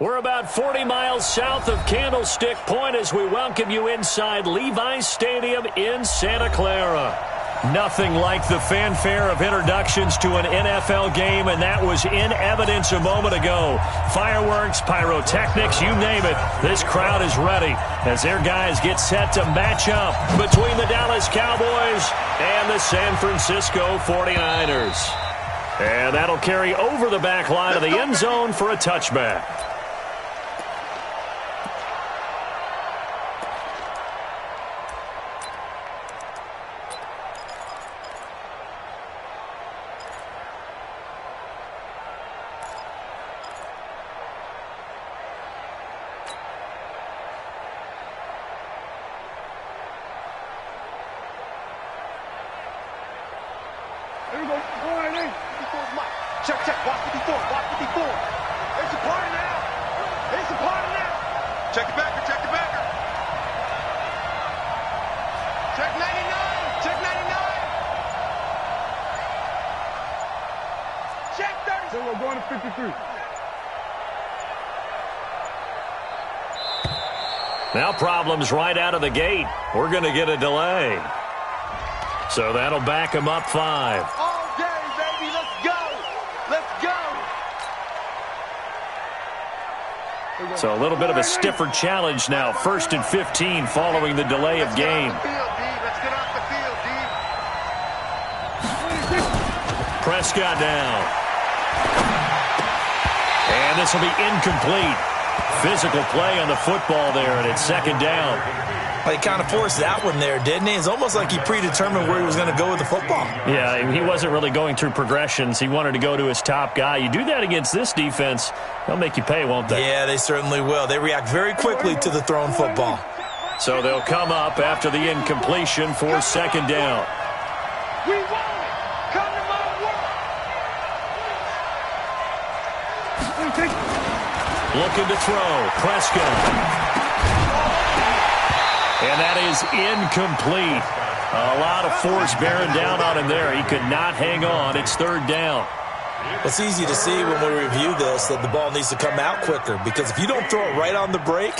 We're about 40 miles south of Candlestick Point as we welcome you inside Levi's Stadium in Santa Clara. Nothing like the fanfare of introductions to an NFL game, and that was in evidence a moment ago. Fireworks, pyrotechnics, you name it. This crowd is ready as their guys get set to match up between the Dallas Cowboys and the San Francisco 49ers. And that'll carry over the back line of the end zone for a touchback. Check, check. Watch 54. Watch 54. It's a party now. It's a party now. Check the backer. Check the backer. Check 99. Check 99. Check 30. So we're going to 53. Now problems right out of the gate. We're going to get a delay. So that'll back him up 5. All day, baby. Let's go. Let's go. So a little bit of a stiffer challenge now. 1st and 15 following the delay of game. Let's get off the field, D. Prescott down. And this will be incomplete. Physical play on the football there, and it's 2nd down. Well, he kind of forced that one there, didn't he? It's almost like he predetermined where he was going to go with the football. Yeah, he wasn't really going through progressions. He wanted to go to his top guy. You do that against this defense, they'll make you pay, won't they? Yeah, they certainly will. They react very quickly to the thrown football. So they'll come up after the incompletion for 2nd down. We want it. Come to my work. Looking to throw. Prescott. And that is incomplete. A lot of force bearing down on him there. He could not hang on. It's 3rd down. It's easy to see when we review this that the ball needs to come out quicker, because if you don't throw it right on the break,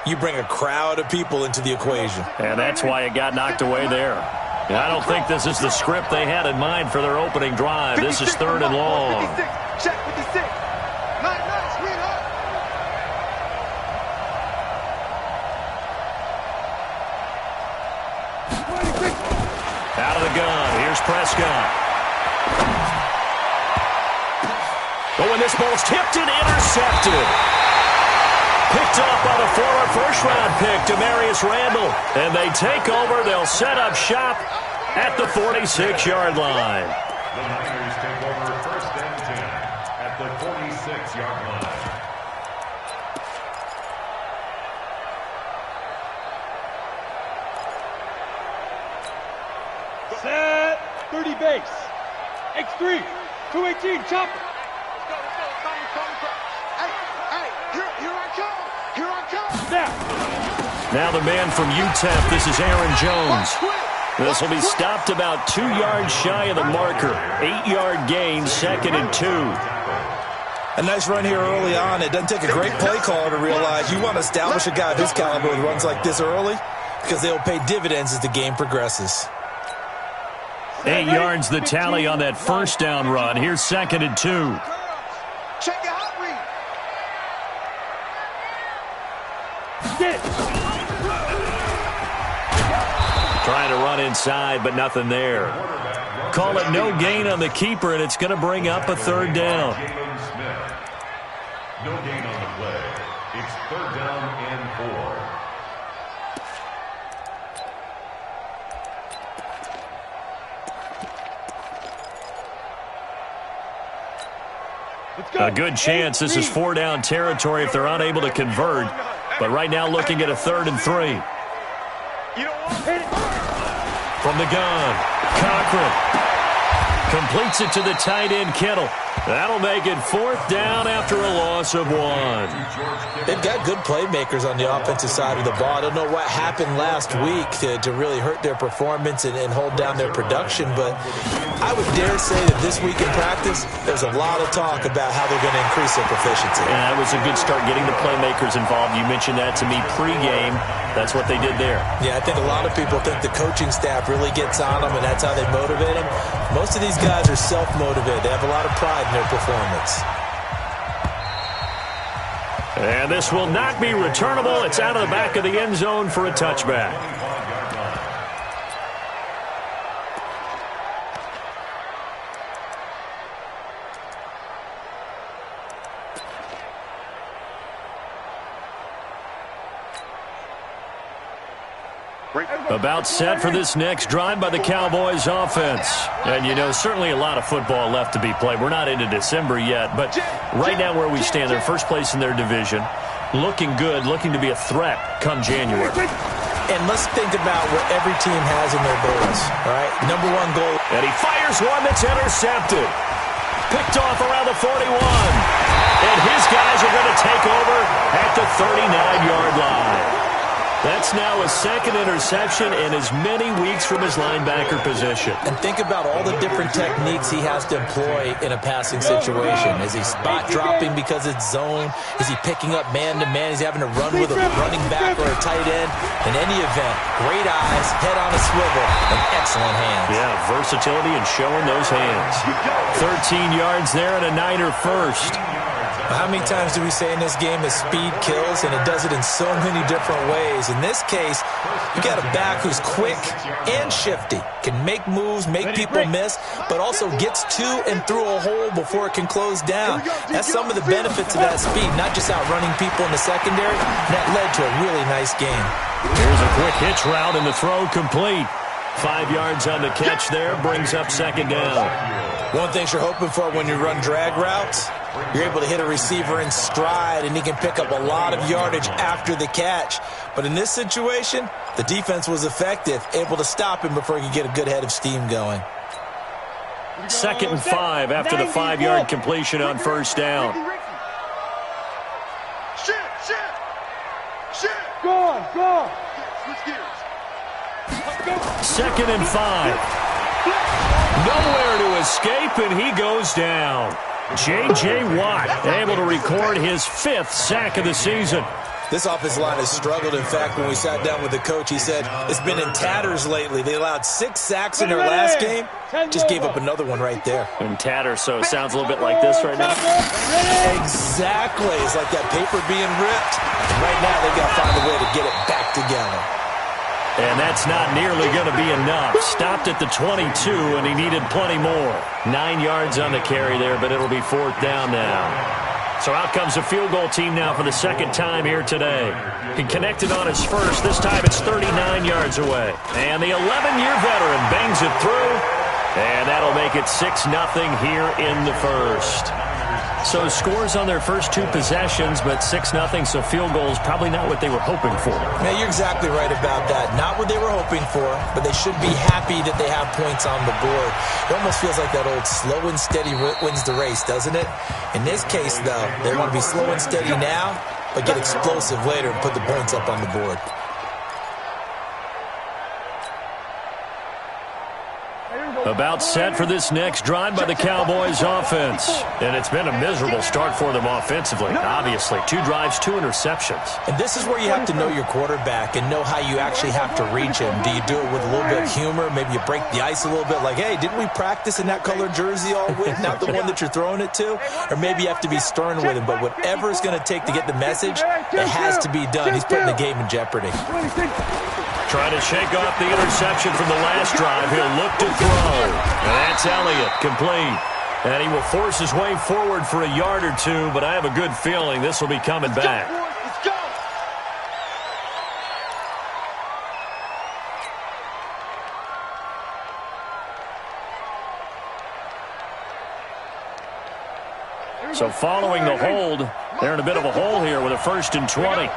you bring a crowd of people into the equation. And that's why it got knocked away there. And I don't think this is the script they had in mind for their opening drive. This is 3rd and long. Check 56. Nice, sweetheart. Out of the gun. Here's Prescott. Oh, and this ball's tipped and intercepted. Picked up by the former first-round pick, Demarius Randall. And they take over. They'll set up shop at the 46-yard line. The Niners take over 1st and 10 at the 46-yard line. Set 30 base. X3, 218, chopper. Let's go. Hey, here I come. Here I come. Snap. Now the man from UTEP, this is Aaron Jones. This will be stopped about 2 yards shy of the marker. 8-yard gain, 2nd and 2. A nice run here early on. It doesn't take a great play caller to realize you want to establish a guy of his caliber with runs like this early, because they'll pay dividends as the game progresses. 8 yards the tally on that 1st down run. Here's 2nd and 2. Check your hot read. Trying to run inside, but nothing there. Call it no gain on the keeper, and it's going to bring up a 3rd down. Jalen Smith. No gain on the play. It's 3rd down and 4. A good chance this is 4-down territory if they're unable to convert. But right now looking at a 3rd and 3. From the gun, Cochran completes it to the tight end, Kittle. That'll make it 4th down after a loss of 1. They've got good playmakers on the offensive side of the ball. I don't know what happened last week to really hurt their performance and hold down their production, but I would dare say that this week in practice, there's a lot of talk about how they're going to increase their proficiency. And that was a good start, getting the playmakers involved. You mentioned that to me pregame. That's what they did there. Yeah, I think a lot of people think the coaching staff really gets on them, and that's how they motivate them. Most of these guys are self-motivated. They have a lot of pride in their performance. And this will not be returnable. It's out of the back of the end zone for a touchback. About set for this next drive by the Cowboys offense. And, you know, certainly a lot of football left to be played. We're not into December yet, but right now where we stand, they're first place in their division. Looking good, looking to be a threat come January. And let's think about what every team has in their goals, all right? Number one goal. And he fires one that's intercepted. Picked off around the 41. And his guys are going to take over at the 39-yard line. That's now a second interception in as many weeks from his linebacker position. And think about all the different techniques he has to employ in a passing situation. Is he spot dropping because it's zone? Is he picking up man-to-man? Is he having to run with a running back or a tight end? In any event, great eyes, head on a swivel, and excellent hands. Yeah, versatility and showing those hands. 13 yards there and a Niner first. How many times do we say in this game that speed kills, and it does it in so many different ways? In this case, you got a back who's quick and shifty, can make moves, make people miss, but also gets to and through a hole before it can close down. That's some of the benefits of that speed, not just outrunning people in the secondary. That led to a really nice game. Here's a quick hitch route and the throw complete. 5 yards on the catch there, brings up second down. One thing you're hoping for when you run drag routes, you're able to hit a receiver in stride, and he can pick up a lot of yardage after the catch. But in this situation, the defense was effective, able to stop him before he could get a good head of steam going. 2nd and 5 after the 5-yard completion on first down. Go on. Switch gears. 2nd and 5. Nowhere to escape, and he goes down. J.J. Watt able to record his 5th sack of the season. This offensive line has struggled. In fact, when we sat down with the coach, he said it's been in tatters lately. They allowed 6 sacks in their last game. Just gave up another one right there. In tatters, so it sounds a little bit like this right now. Exactly. It's like that paper being ripped. And right now, they've got to find a way to get it back together. And that's not nearly going to be enough. Stopped at the 22, and he needed plenty more. 9 yards on the carry there, but it'll be 4th down now. So out comes the field goal team now for the 2nd time here today. He connected on his first. This time it's 39 yards away. And the 11-year veteran bangs it through. And that'll make it 6-0 here in the first. So scores on their first 2 possessions, but 6-0, so field goals probably not what they were hoping for. Yeah, you're exactly right about that. Not what they were hoping for, but they should be happy that they have points on the board. It almost feels like that old slow and steady wins the race, doesn't it? In this case, though, they want to be slow and steady now, but get explosive later and put the points up on the board. About set for this next drive by the Cowboys offense. And it's been a miserable start for them offensively, obviously. 2 drives, 2 interceptions. And this is where you have to know your quarterback and know how you actually have to reach him. Do you do it with a little bit of humor? Maybe you break the ice a little bit like, hey, didn't we practice in that colored jersey all week? Not the one that you're throwing it to? Or maybe you have to be stern with him. But whatever it's going to take to get the message, it has to be done. He's putting the game in jeopardy. Trying to shake off the interception from the last drive. He'll look to throw. And that's Elliott, complete. And he will force his way forward for a yard or 2, but I have a good feeling this will be coming back. Let's go. So following the hold, they're in a bit of a hole here with a 1st and 20.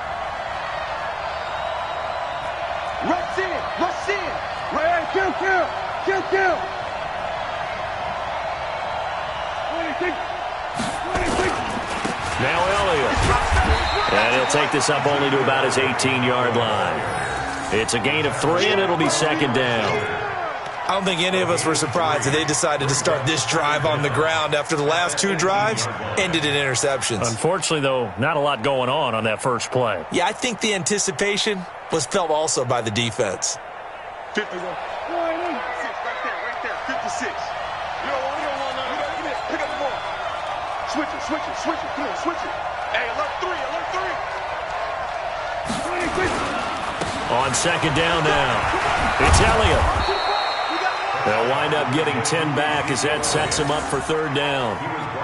Rush in. Right, kill. 26. And he'll take this up only to about his 18-yard line. It's a gain of 3, and it'll be second down. I don't think any of us were surprised that they decided to start this drive on the ground after the last 2 drives ended in interceptions. Unfortunately, though, not a lot going on that first play. Yeah, I think the anticipation was felt also by the defense. 50. Right there, 56. You don't want to pick up the ball. Switch it. Come on, switch it. Hey, alert 3. On second down now, it's Elliott. They'll wind up getting 10 back as that sets him up for third down.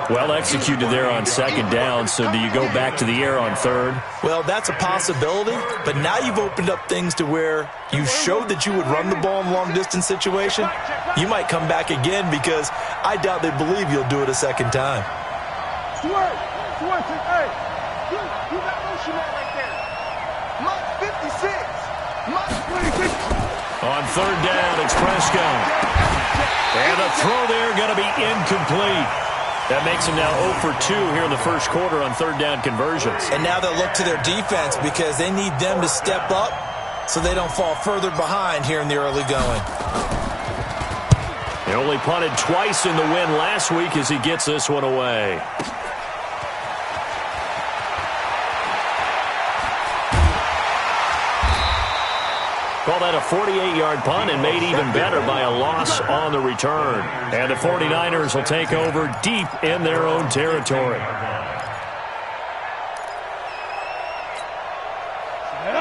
Well executed there on second down, so do you go back to the air on third? Well, that's a possibility, but now you've opened up things to where you showed that you would run the ball in long-distance situation. You might come back again because I doubt they believe you'll do it a second time. Hey, you got motion man right there. Mike 56. Mike 26. On third down, it's Prescott. And the throw there going to be incomplete. That makes him now 0 for 2 here in the first quarter on third down conversions. And now they'll look to their defense because they need them to step up so they don't fall further behind here in the early going. He only punted twice in the win last week as he gets this one away. Call that a 48-yard punt and made even better by a loss on the return. And the 49ers will take over deep in their own territory.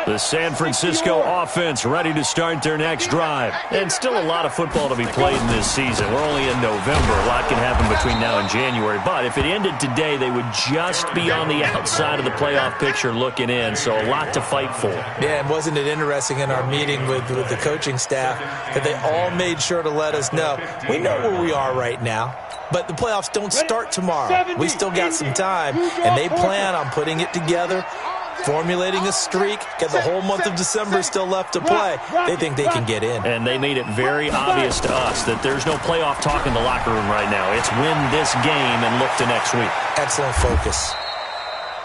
The San Francisco offense ready to start their next drive. And still a lot of football to be played in this season. We're only in November. A lot can happen between now and January. But if it ended today, they would just be on the outside of the playoff picture looking in. So a lot to fight for. Yeah, and wasn't it interesting in our meeting with the coaching staff that they all made sure to let us know, we know where we are right now, but the playoffs don't start tomorrow. We still got some time, and they plan on putting it together, formulating a streak, get the whole month of December still left to play. They think they can get in. And they made it very obvious to us that there's no playoff talk in the locker room right now. It's win this game and look to next week. Excellent focus.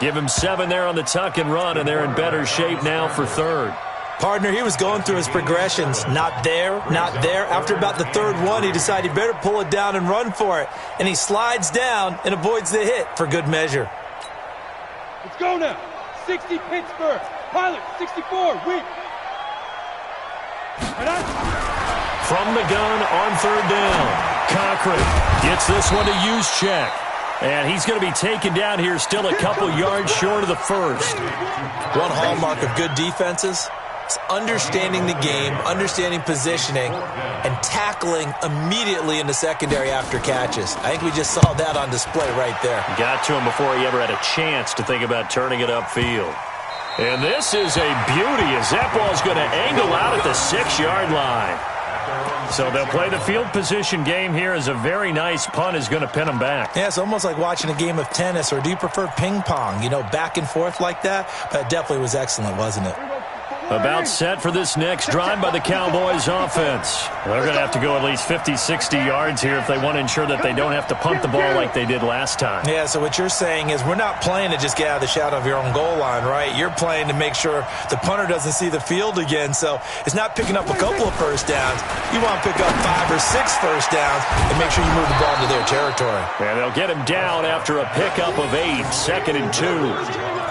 Give him 7 there on the tuck and run, and they're in better shape now for third. Partner, he was going through his progressions. Not there, not there. After about the third one, he decided he better pull it down and run for it. And he slides down and avoids the hit for good measure. Let's go now. 60 Pittsburgh. Pilot, 64, weak. From the gun on third down. Cochran gets this one to Juszczyk. And he's going to be taken down here still a couple yards short of the first. One hallmark of good defenses is understanding the game, understanding positioning, and tackling immediately in the secondary after catches. I think we just saw that on display right there. Got to him before he ever had a chance to think about turning it upfield. And this is a beauty as that ball's going to angle out at the 6-yard line. So they'll play the field position game here as a very nice punt is going to pin them back. Yeah, it's almost like watching a game of tennis, or do you prefer ping pong? You know, back and forth like that? But it definitely was excellent, wasn't it? About set for this next drive by the Cowboys offense. They're going to have to go at least 50, 60 yards here if they want to ensure that they don't have to punt the ball like they did last time. Yeah, so what you're saying is we're not playing to just get out of the shadow of your own goal line, right? You're playing to make sure the punter doesn't see the field again. So it's not picking up a couple of first downs. You want to pick up 5 or 6 first downs and make sure you move the ball into their territory. And they'll get him down after a pickup of 8, 2nd and 2.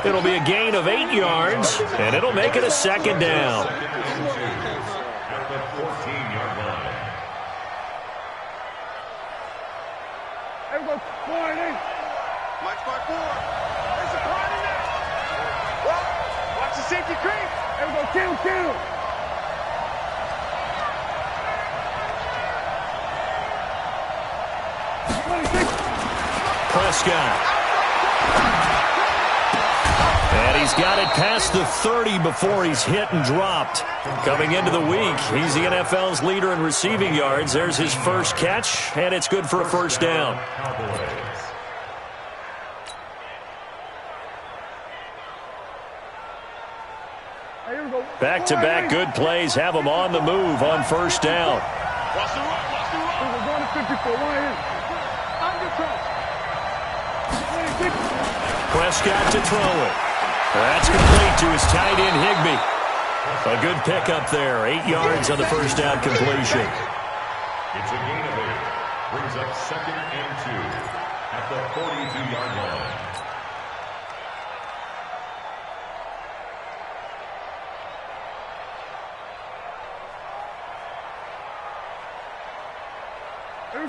It'll be a gain of 8 yards, and it'll make it a second down. Mike's by 4. There's a party now. Well, watch the safety creep. There we go, kill. Prescott. And he's got it past the 30 before he's hit and dropped. Coming into the week, he's the NFL's leader in receiving yards. There's his first catch, and it's good for a first down. Back-to-back good plays have him on the move on first down. Watch the run. We're going to 54. Prescott to throw it. That's complete to his tight end, Higbee. A good pickup there. 8 yards on the first down completion. It's a gain of 8. Brings up 2nd and 2 at the 42-yard line.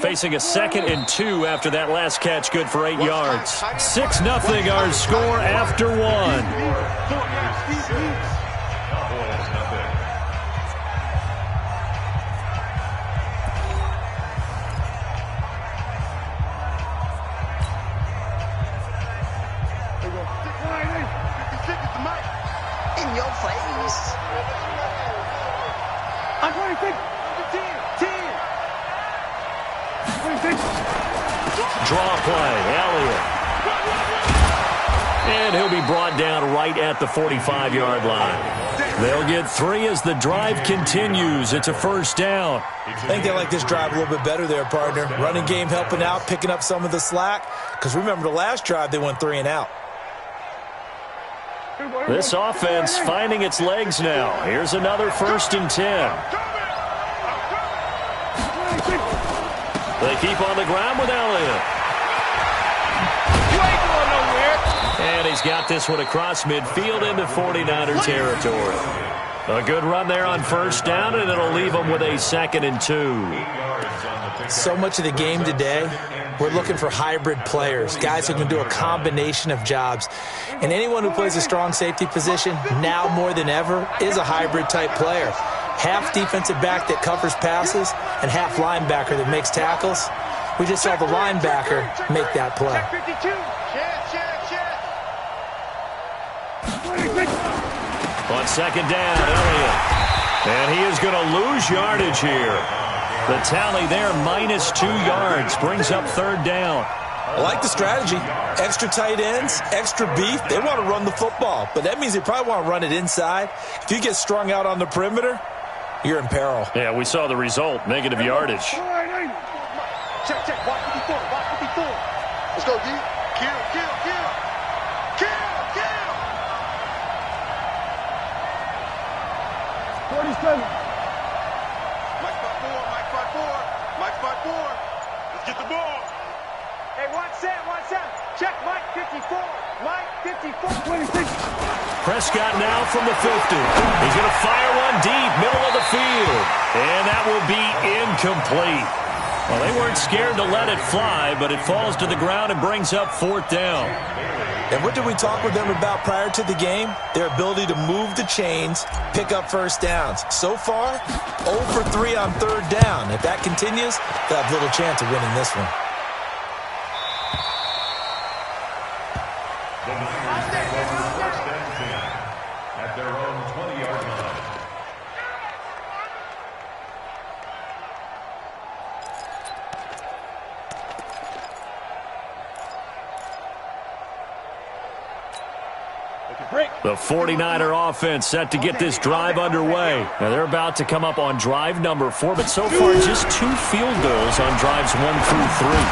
Facing a 2nd and 2 after that last catch, good for 8 yards. 6-0 our score after 1. Cowboys nothing. In your face. I'm 26. 10. Draw play, Elliott. And he'll be brought down right at the 45-yard line. They'll get 3 as the drive continues. It's a first down. I think they like this drive a little bit better there, partner. Running game helping out, picking up some of the slack. Because remember, the last drive, they went 3 and out. This offense finding its legs now. Here's another 1st and 10. They keep on the ground with Elliott. You ain't going nowhere. And he's got this one across midfield into 49er territory. A good run there on first down, and it'll leave them with a 2nd and 2. So much of the game today, we're looking for hybrid players, guys who can do a combination of jobs. And anyone who plays a strong safety position, now more than ever, is a hybrid-type player. Half defensive back that covers passes and half linebacker that makes tackles. We just saw the linebacker make that play. Check 52. On 2nd down, Elliott. And he is going to lose yardage here. The tally there, -2 yards, brings up 3rd down. I like the strategy. Extra tight ends, extra beef. They want to run the football, but that means they probably want to run it inside. If you get strung out on the perimeter, you're in peril. Yeah, we saw the result, negative yardage. Check. Watch 54. Let's go, D. Kill. 47. Mike 5-4. Let's get the ball. Hey, watch that. Check Mike 54. Mike 54. 26. Prescott now from the 50. He's going to fire one deep, middle of the field. And that will be incomplete. Well, they weren't scared to let it fly, but it falls to the ground and brings up 4th down. And what did we talk with them about prior to the game? Their ability to move the chains, pick up first downs. So far, 0 for 3 on 3rd down. If that continues, they'll have little chance of winning this one. The Niners take over 1st and 10 at their own 20-yard line. The 49er offense set to get this drive underway. Now they're about to come up on drive number 4, but so far just 2 field goals on drives 1 through 3.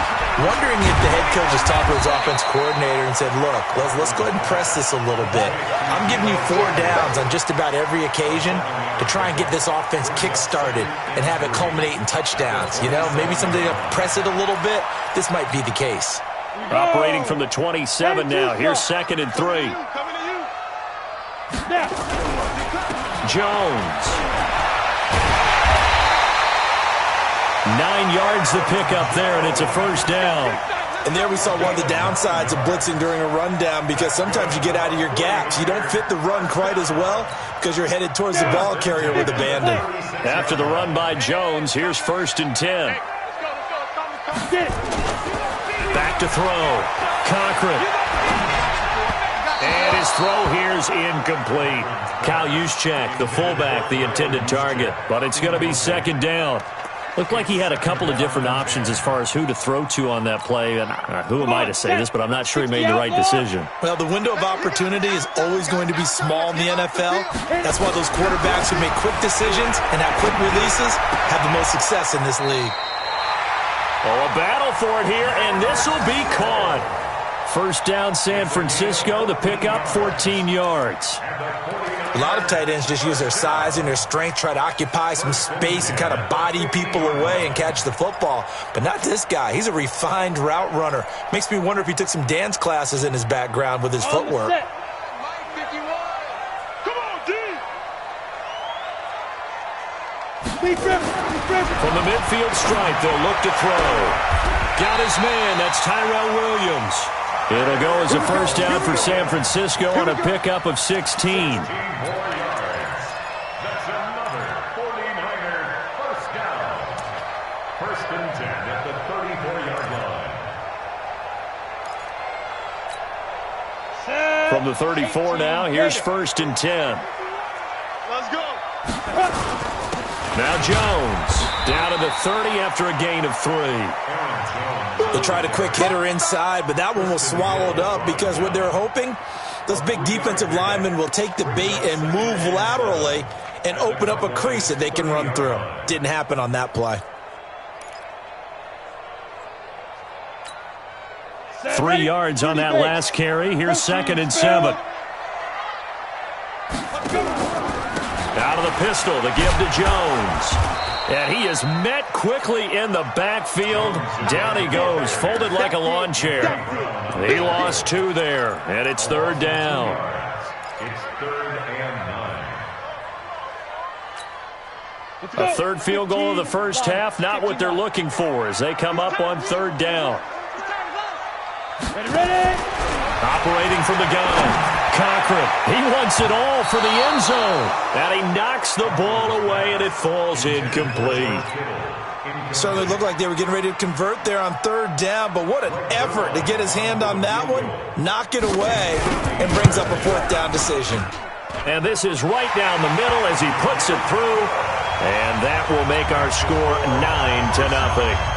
Wondering if the head coach just talked to his offense coordinator and said, look, let's go ahead and press this a little bit. I'm giving you 4 downs on just about every occasion to try and get this offense kick-started and have it culminate in touchdowns. You know, maybe someday to press it a little bit. This might be the case. Operating from the 27 now. Here's 2nd and 3. Jones. 9 yards to pick up there, and it's a first down. And there we saw one of the downsides of blitzing during a rundown, because sometimes you get out of your gaps. You don't fit the run quite as well because you're headed towards the ball carrier with abandon. After the run by Jones, here's 1st and 10. Back to throw. Cochran. And his throw here's incomplete. Kyle Juszczyk, the fullback, the intended target. But it's going to be 2nd down. Looked like he had a couple of different options as far as who to throw to on that play. And who am I to say this, but I'm not sure he made the right decision. Well, the window of opportunity is always going to be small in the NFL. That's why those quarterbacks who make quick decisions and have quick releases have the most success in this league. Oh, a battle for it here, and this will be caught. First down, San Francisco. The pickup, 14 yards. A lot of tight ends just use their size and their strength, try to occupy some space and kind of body people away and catch the football. But not this guy. He's a refined route runner. Makes me wonder if he took some dance classes in his background with his footwork. From the midfield stripe, they'll look to throw. Got his man. That's Tyrell Williams. It'll go as a first down for San Francisco on a pickup of 16. That's another 49er first down. First and 10 at the 34-yard line. From the 34 now, here's first and 10. Let's go. Now Jones down to the 30 after a gain of 3. They tried a quick hitter inside, but that one was swallowed up because what they're hoping, those big defensive linemen will take the bait and move laterally and open up a crease that they can run through. Didn't happen on that play. 3 yards on that last carry. Here's second and 7. Out of the pistol to give to Jones. And he is met quickly in the backfield. Down he goes, folded like a lawn chair. He lost 2 there, and it's third down. It's 3rd and 9. A third field goal of the first half, not what they're looking for as they come up on third down. Ready? Operating from the gun. Cochran, he wants it all for the end zone. And he knocks the ball away, and it falls incomplete. Certainly looked like they were getting ready to convert there on third down, but what an effort to get his hand on that one, knock it away, and brings up a fourth down decision. And this is right down the middle as he puts it through. And that will make our score 9-0.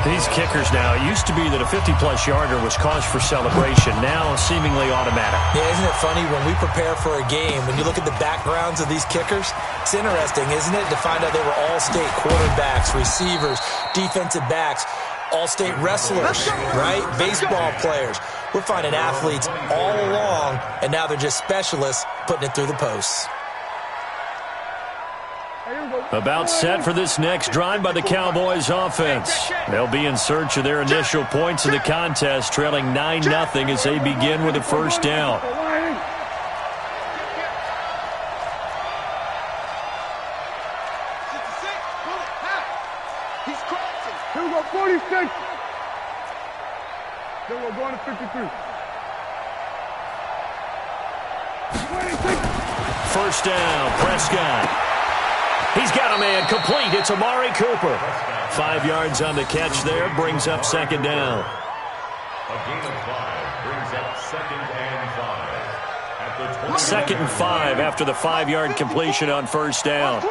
These kickers now, it used to be that a 50-plus yarder was cause for celebration. Now, seemingly automatic. Yeah, isn't it funny when we prepare for a game, when you look at the backgrounds of these kickers, it's interesting, isn't it, to find out they were all-state quarterbacks, receivers, defensive backs, all-state wrestlers, right? Baseball players. We're finding athletes all along, and now they're just specialists putting it through the posts. About set for this next drive by the Cowboys offense. They'll be in search of their initial points in the contest, trailing 9-0 as they begin with a first down. He's crossing. Here we go, 46. Then we're going to 53. 26. First down, Prescott. He's got a man complete. It's Amari Cooper. 5 yards on the catch there. Brings up second down. A gain of 5 brings up 2nd and 5. At the 2nd and 5 after the 5-yard completion on first down.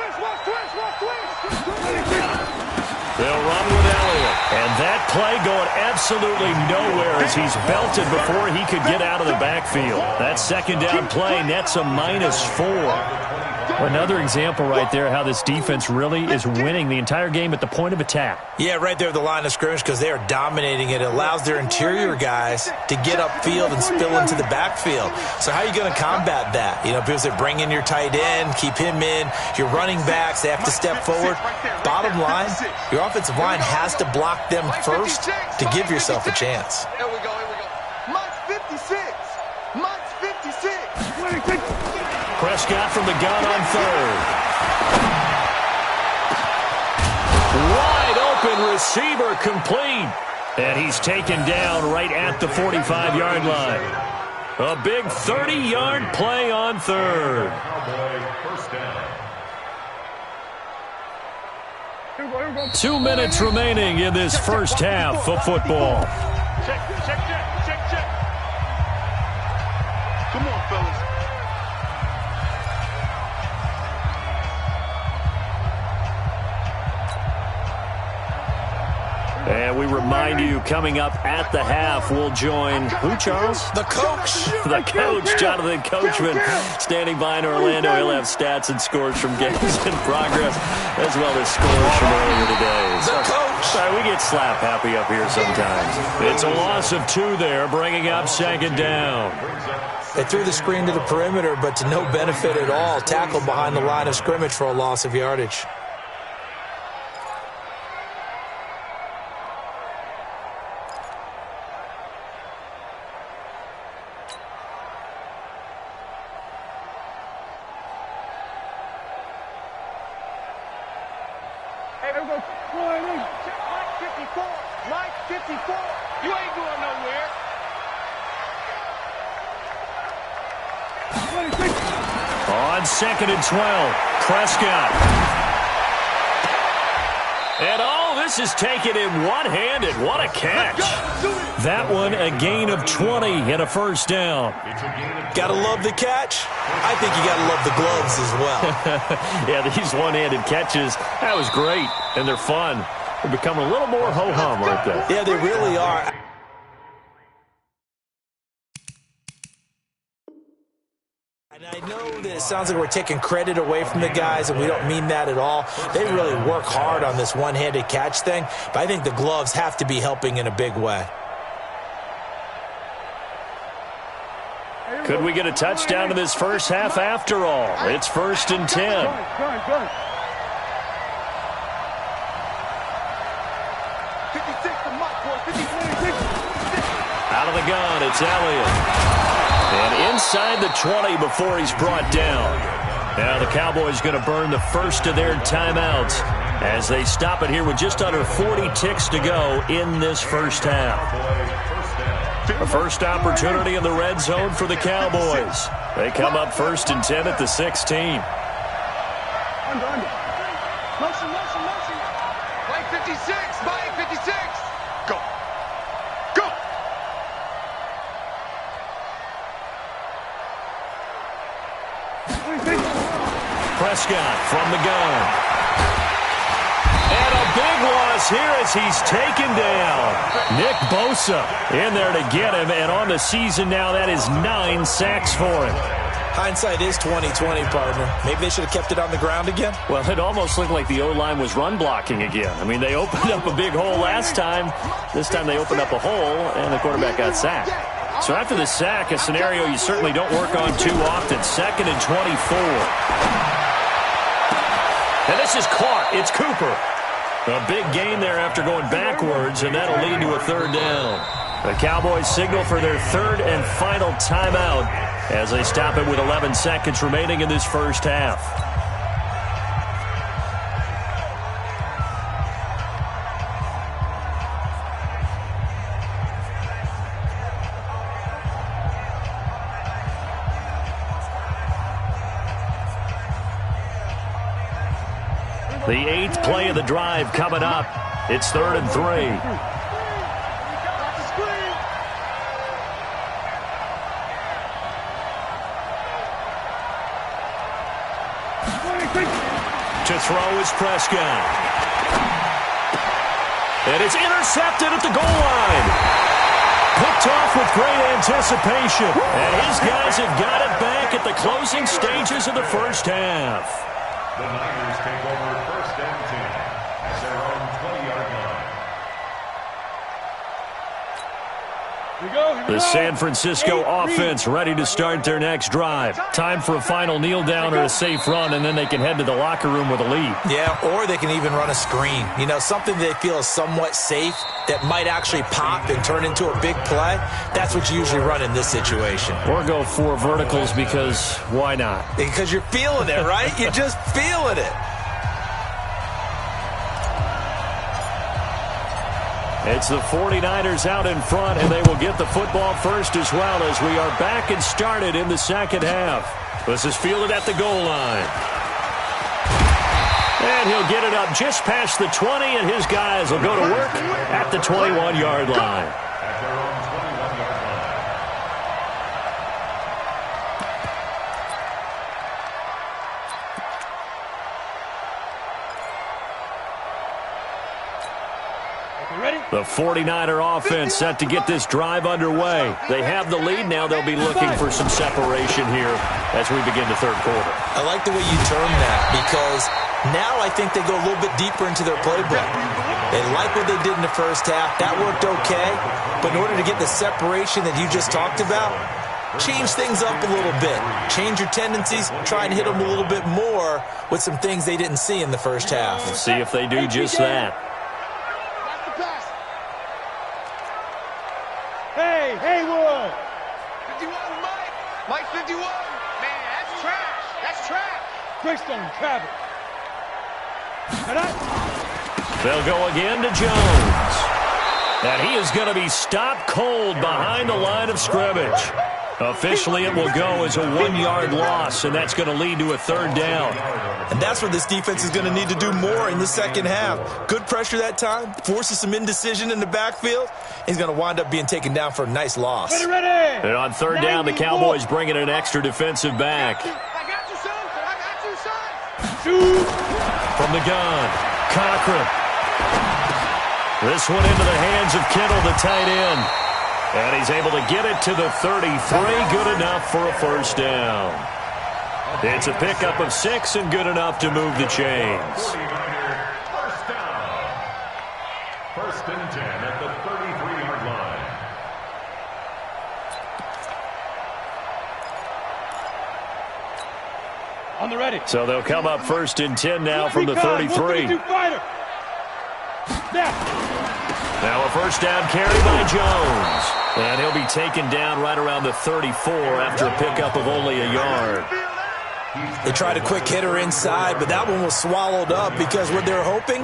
They'll run with Elliott. And that play going absolutely nowhere as he's belted before he could get out of the backfield. That second down play nets a -4. Another example right there how this defense really is winning the entire game at the point of attack. Yeah, right there at the line of scrimmage because they are dominating it. It allows their interior guys to get upfield and spill into the backfield. So how are you going to combat that? You know, because they bring in your tight end, keep him in. Your running backs, they have to step forward. Bottom line, your offensive line has to block them first to give yourself a chance. Here we go, here we go. Mike's 56. Mike's 56. 26. Prescott from the gun on third. Wide open receiver complete. And he's taken down right at the 45-yard line. A big 30-yard play on third. Cowboy first down. 2 minutes remaining in this first half of football. Check. Come on, fellas. And we remind you, coming up at the half, we'll join who, Charles? The coach. The coach, Jonathan Coachman, standing by in Orlando. He'll have stats and scores from games in progress, as well as scores from earlier today. The coach. Sorry, we get slap happy up here sometimes. It's a loss of 2 there, bringing up second down. They threw the screen to the perimeter, but to no benefit at all. Tackled behind the line of scrimmage for a loss of yardage. Mike 54. You ain't going nowhere. On 2nd and 12, Prescott. And this is taken in one-handed. What a catch. That one a gain of 20 and a first down. Gotta love the catch. I think you gotta love the gloves as well. Yeah, these one-handed catches, that was great, and they're fun. They're becoming a little more ho-hum, aren't they? Yeah, they really are. And I know that it sounds like we're taking credit away from the guys, and we don't mean that at all. They really work hard on this one-handed catch thing, but I think the gloves have to be helping in a big way. Could we get a touchdown in this first half after all? It's 1st and 10. Out of the gun, it's Elliott. And inside the 20 before he's brought down. Now the Cowboys going to burn the first of their timeouts as they stop it here with just under 40 ticks to go in this first half. A first opportunity in the red zone for the Cowboys. They come up 1st and 10 at the 16. Motion. Play 56. Play 56. Go. Prescott from the gun. And a big loss here as he's taken down. Nick Bosa in there to get him, and on the season now, that is 9 sacks for him. Hindsight is 20/20, partner. Maybe they should have kept it on the ground again. Well, it almost looked like the O-line was run blocking again. I mean, they opened up a big hole last time. This time they opened up a hole, and the quarterback got sacked. So after the sack, a scenario you certainly don't work on too often. 2nd and 24. And this is Clark. It's Cooper. A big gain there after going backwards, and that'll lead to a 3rd down. The Cowboys signal for their 3rd and final timeout as they stop it with 11 seconds remaining in this first half. The 8th play of the drive coming up. It's 3rd and 3. To throw is Prescott. And it's intercepted at the goal line. Picked off with great anticipation. And his guys have got it back at the closing stages of the first half. The Niners take over 1st and 10 at their own 20-yard line. The San Francisco offense ready to start their next drive. Time for a final kneel down or a safe run, and then they can head to the locker room with a lead. Yeah, or they can even run a screen. You know, something they feel is somewhat safe that might actually pop and turn into a big play. That's what you usually run in this situation. Or go 4 verticals because why not? Because you're feeling it, right? You're just feeling it. It's the 49ers out in front, and they will get the football first as well as we are back and started in the second half. This is fielded at the goal line. And he'll get it up just past the 20, and his guys will go to work at the 21-yard line. At their own 21-yard line. Okay, ready? The 49er offense set to get this drive underway. They have the lead now. They'll be looking for some separation here as we begin the third quarter. I like the way you term that because now I think they go a little bit deeper into their playbook. They like what they did in the first half. That worked okay. But in order to get the separation that you just talked about, change things up a little bit. Change your tendencies. Try and hit them a little bit more with some things they didn't see in the first half. We'll see if they do just that. Hey, Haywood! 51, Mike! Mike 51! Man, that's trash! That's trash! Greystone, Travis. And They'll go again to Jones. And he is going to be stopped cold behind the line of scrimmage. Officially, it will go as a 1-yard loss, and that's going to lead to a third down. And that's what this defense is going to need to do more in the second half. Good pressure that time, forces some indecision in the backfield. He's going to wind up being taken down for a nice loss. ready! And on third down, the Cowboys bring in an extra defensive back. I got you, son! I got you, son! Shoot! From the gun, Cochran. This one into the hands of Kittle, the tight end. And he's able to get it to the 33. Good enough for a first down. It's a pickup of 6 and good enough to move the chains. 49er first down. First and 10 at the 33-yard line. On the ready. So they'll come up first and 10 now from the 33. Now a first down carry by Jones. And he'll be taken down right around the 34 after a pickup of only a yard. They tried a quick hitter inside, but that one was swallowed up because what they're hoping,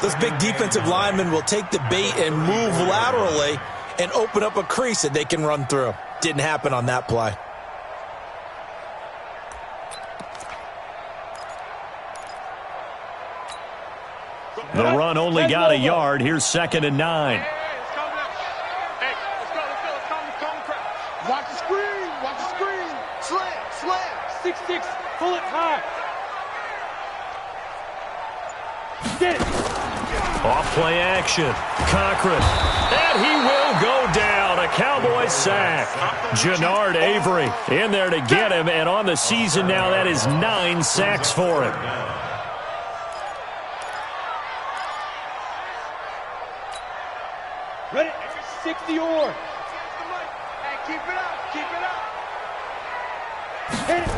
those big defensive linemen will take the bait and move laterally and open up a crease that they can run through. Didn't happen on that play. The run only got a yard. Here's 2nd and 9. Hey, let's calm down. Hey, let's go. Let's calm the crowd. Watch the screen. Watch the screen. Slam. 6-6, pull it high. Get it. Off play action. Cochran. And he will go down. A Cowboys sack. Jannard Avery in there to get him. And on the season now, that is 9 sacks for him. Ready? 60 or. Hey, keep it up. Keep it up. Hit it.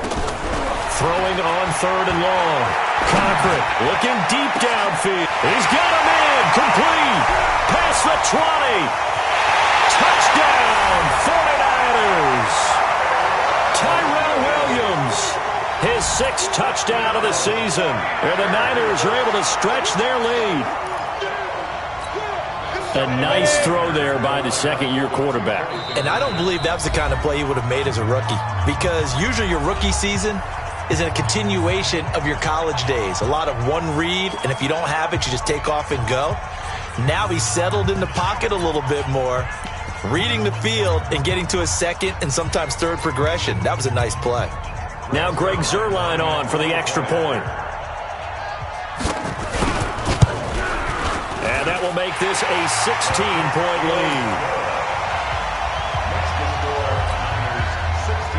Throwing on 3rd and long. Cochran looking deep downfield. He's got him in. Complete. Past the 20. Touchdown, 49ers. Tyrell Williams. His 6th touchdown of the season. And the Niners are able to stretch their lead. A nice throw there by the second-year quarterback. And I don't believe that was the kind of play he would have made as a rookie because usually your rookie season is a continuation of your college days. A lot of one read, and if you don't have it, you just take off and go. Now he's settled in the pocket a little bit more, reading the field and getting to his second and sometimes third progression. That was a nice play. Now Greg Zuerlein on for the extra point. And that will make this a 16-point lead. That's the score. Niners 16.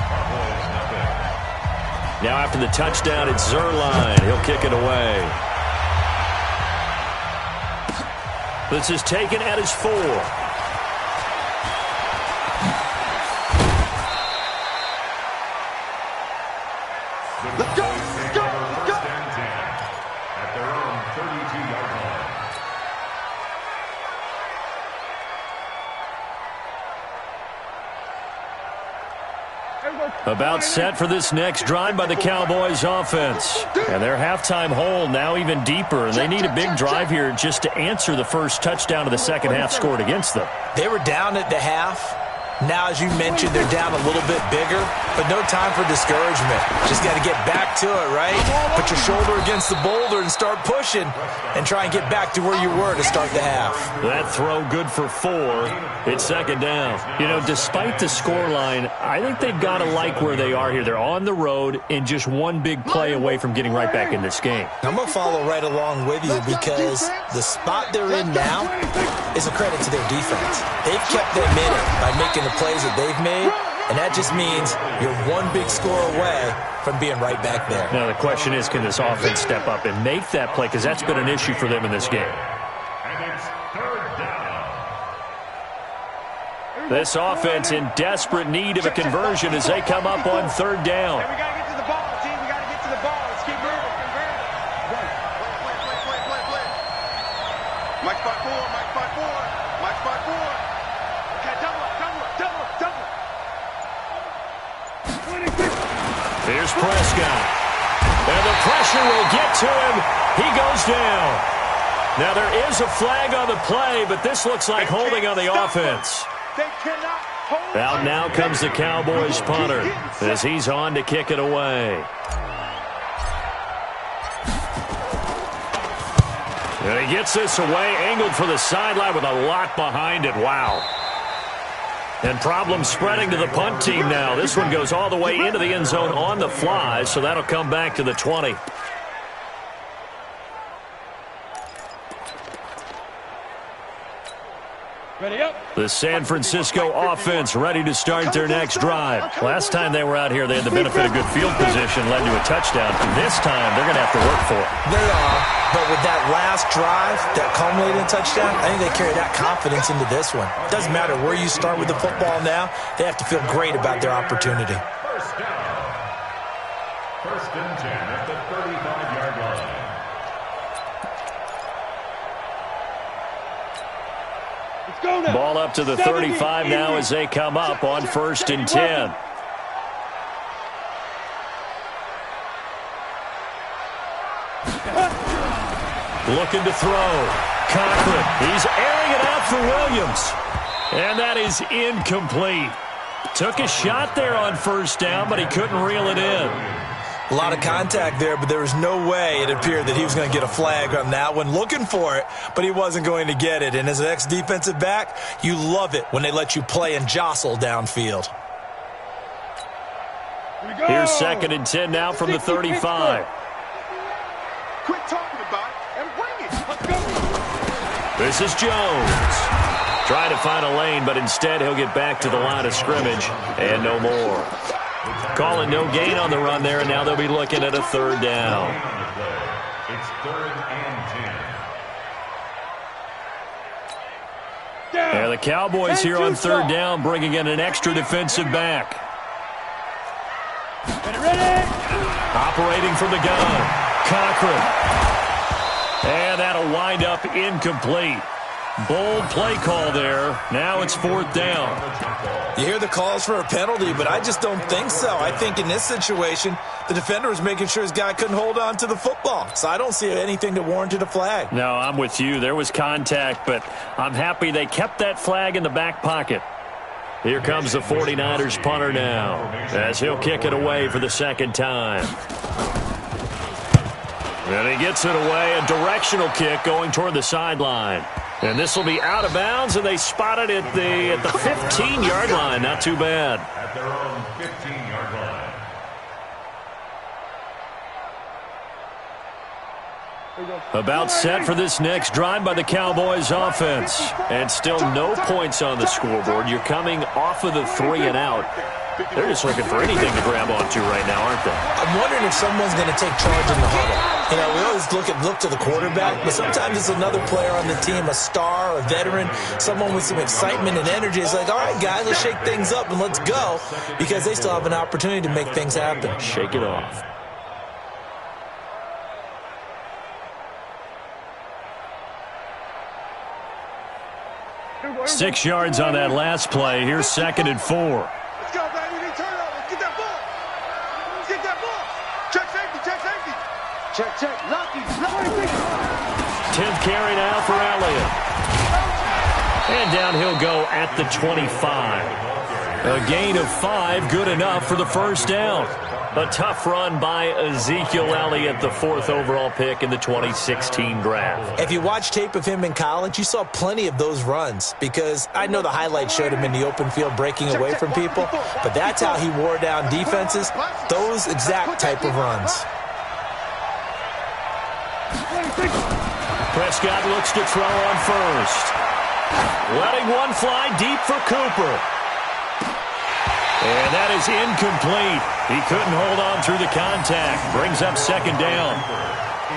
Cowboys nothing. Now after the touchdown, it's Zuerlein. He'll kick it away. This is taken at his 4. Let's go. Let's go. Let's go. First and 10 at their own 32-yard line. About set for this next drive by the Cowboys offense. And their halftime hole now even deeper. And they need a big drive here just to answer the first touchdown of the second half scored against them. They were down at the half. Now, as you mentioned, they're down a little bit bigger. but no time for discouragement. Just got to get back to it, right? Put your shoulder against the boulder and start pushing and try and get back to where you were to start the half. That throw good for 4. It's second down. You know, despite the scoreline, I think they've got to like where they are here. They're on the road and just one big play away from getting right back in this game. I'm going to follow right along with you because the spot they're in now is a credit to their defense. They've kept them in it by making the plays that they've made, and that just means you're one big score away from being right back there. Now the question is, can this offense step up and make that play? Because that's been an issue for them in this game. And it's third down. This offense in desperate need of a conversion as they come up on third down. We got to get to the ball, team. We got to get to the ball. Let's keep moving. Play. Mike spot 4, Mike spot 4, Mike spot 4. Okay, double up. Here's Prescott. And the pressure will get to him. He goes down. Now there is a flag on the play, but this looks like holding on the offense. They cannot hold. Out now comes the Cowboys punter as he's on to kick it away. And he gets this away, angled for the sideline with a lot behind it. Wow. And problems spreading to the punt team now. This one goes all the way into the end zone on the fly, so that'll come back to the 20. Ready up. The San Francisco offense ready to start their next drive. Last time they were out here, they had the benefit of good field position, led to a touchdown. This time, they're going to have to work for it. They are, but with that last drive, that culminating touchdown, I think they carry that confidence into this one. Doesn't matter where you start with the football now, they have to feel great about their opportunity. First down. First and 10 at the 35-yard line. Go now. Ball up to the 35 now as they come up on first and 10. Looking to throw. Cochran. He's airing it out for Williams. And that is incomplete. Took a shot there on first down, but he couldn't reel it in. A lot of contact there, but there was no way it appeared that he was going to get a flag on that one. Looking for it, but he wasn't going to get it. And as an ex-defensive back, you love it when they let you play and jostle downfield. Here's second and 10 now from the 35. Quit talking about it and bring it. Let's go. This is Jones. Trying to find a lane, but instead he'll get back to the line of scrimmage and no more. Calling no gain on the run there, and now they'll be looking at a third down. It's third and 10. And the Cowboys here on third down, bringing in an extra defensive back. Ready. Operating from the gun, Cochran. And that'll wind up incomplete. Bold play call there. Now it's fourth down. You hear the calls for a penalty, but I just don't think so. I think in this situation, the defender was making sure his guy couldn't hold on to the football. So I don't see anything that warranted a flag. No, I'm with you. There was contact, but I'm happy they kept that flag in the back pocket. Here comes the 49ers punter now, as he'll kick it away for the second time. And he gets it away, a directional kick going toward the sideline. And this will be out of bounds, and they spot it at the 15-yard line. Not too bad. At their own 15-yard line. About set for this next drive by the Cowboys offense. And still no points on the scoreboard. You're coming off of the 3 and out. They're just looking for anything to grab onto right now, aren't they? I'm wondering if someone's going to take charge in the huddle. You know, we always look to the quarterback, but sometimes it's another player on the team, a star, a veteran, someone with some excitement and energy. It's like, all right, guys, let's shake things up and let's go, because they still have an opportunity to make things happen. Shake it off. Six yards on that last play. Here's second and 4. Let's go, baby. They turn over. Let's get that ball. Let's get that ball. Check safety. Check safety. Check. Lucky. 10th carry now for Elliott. And down he'll go at the 25. A gain of 5, good enough for the first down. A tough run by Ezekiel Elliott, the 4th overall pick in the 2016 draft. If you watch tape of him in college, you saw plenty of those runs, because I know the highlights showed him in the open field breaking away from people, but that's how he wore down defenses, those exact type of runs. Prescott looks to throw on first. Letting one fly deep for Cooper. And that is incomplete. He couldn't hold on through the contact. Brings up second down.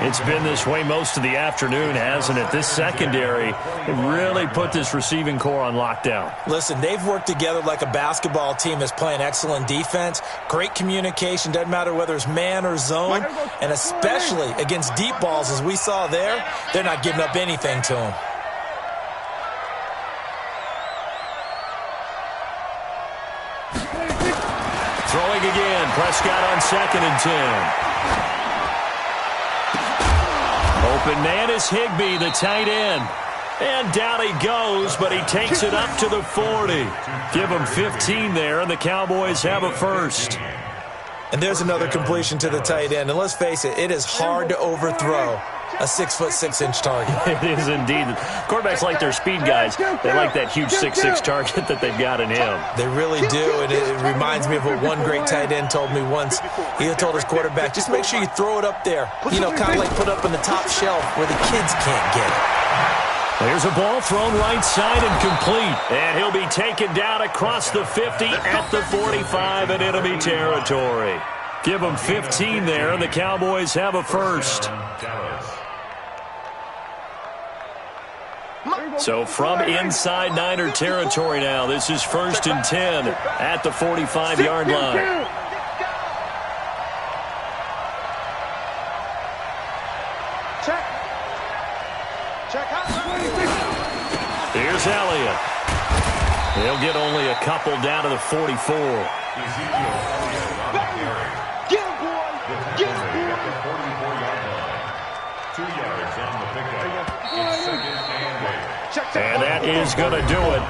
It's been this way most of the afternoon, hasn't it? This secondary really put this receiving core on lockdown. Listen, they've worked together like a basketball team that's playing excellent defense. Great communication. Doesn't matter whether it's man or zone. And especially against deep balls, as we saw there, they're not giving up anything to him. Throwing again. Prescott on 2nd and 10. Open man is Higbee, the tight end. And down he goes, but he takes it up to the 40. Give him 15 there, and the Cowboys have a first. And there's another completion to the tight end. And let's face it, it is hard to overthrow a 6'6" target. It is indeed. Quarterbacks like their speed guys. They like that huge 6'6" target that they've got in him. They really do, and it reminds me of what one great tight end told me once. He told his quarterback, just make sure you throw it up there. You know, kind of like put up on the top shelf where the kids can't get it. There's a ball thrown right side and complete. And he'll be taken down across the 50 at the 45 in enemy territory. Give him 15 there, and the Cowboys have a first. So from inside Niner territory now, this is 1st and 10 at the 45-yard line. Here's Elliott. He'll get only a couple down to the 44. Get him, boy! Get him, boy! 44-yard line. 2 yards on the pickup. It's 2nd and 8. And that is going to do it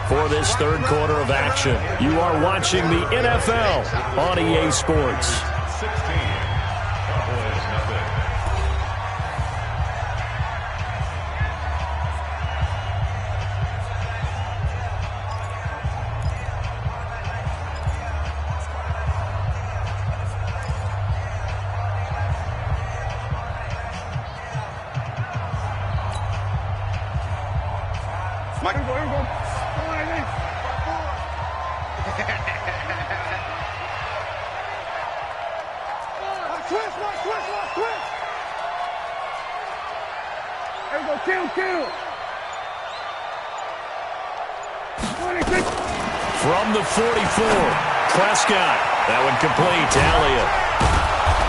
for this third quarter of action. You are watching the NFL on EA Sports. 16. Cowboys nothing. From the 44, Prescott. That one complete to Elliott.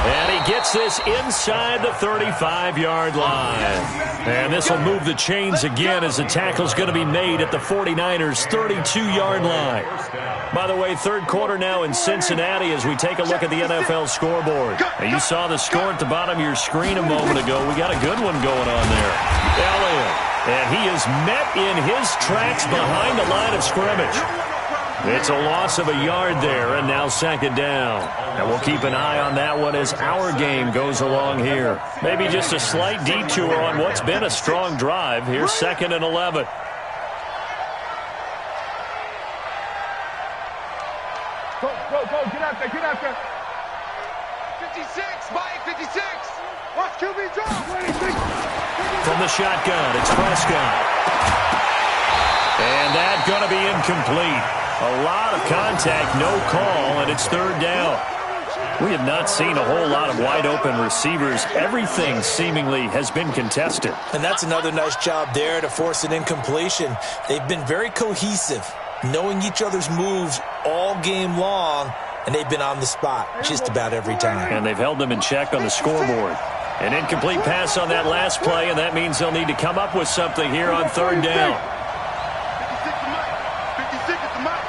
And he gets this inside the 35-yard line. And this will move the chains again as the tackle's going to be made at the 49ers' 32-yard line. By the way, third quarter now in Cincinnati as we take a look at the NFL scoreboard. And you saw the score at the bottom of your screen a moment ago. We got a good one going on there. Elliott. And he is met in his tracks behind the line of scrimmage. It's a loss of a yard there, and now 2nd down. And we'll keep an eye on that one as our game goes along here. Maybe just a slight detour on what's been a strong drive. Here's 2nd and 11. Go, get out there. 56, buy it, 56. Watch QB drop. From the shotgun, it's Prescott. And that's going to be incomplete. A lot of contact, no call, and it's 3rd down. We have not seen a whole lot of wide-open receivers. Everything seemingly has been contested. And that's another nice job there to force an incompletion. They've been very cohesive, knowing each other's moves all game long, and they've been on the spot just about every time. And they've held them in check on the scoreboard. An incomplete pass on that last play, and that means they'll need to come up with something here on 3rd down. 56 at the mic.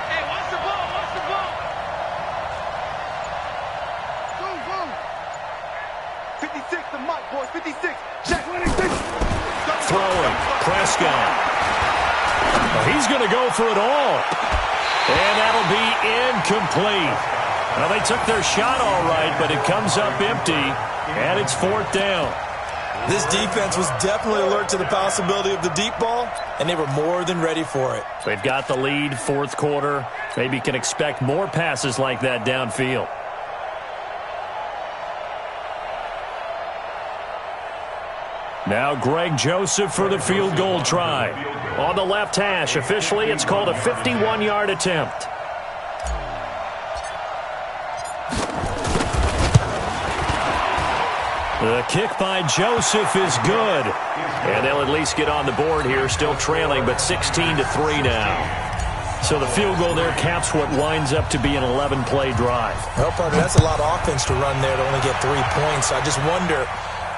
Hey, watch the ball. Go. 56 the mic, boys. 56. Check. Throwing. Prescott. He's going to go for it all. And that'll be incomplete. Well, they took their shot all right, but it comes up empty, and it's 4th down. This defense was definitely alert to the possibility of the deep ball, and they were more than ready for it. They've got the lead, 4th quarter. Maybe can expect more passes like that downfield. Now Greg Joseph for the field goal try. On the left hash, officially it's called a 51-yard attempt. The kick by Joseph is good. And they'll at least get on the board here, still trailing, but 16-3 now. So the field goal there caps what winds up to be an 11-play drive. Well, partner, that's a lot of offense to run there to only get 3 points. I just wonder,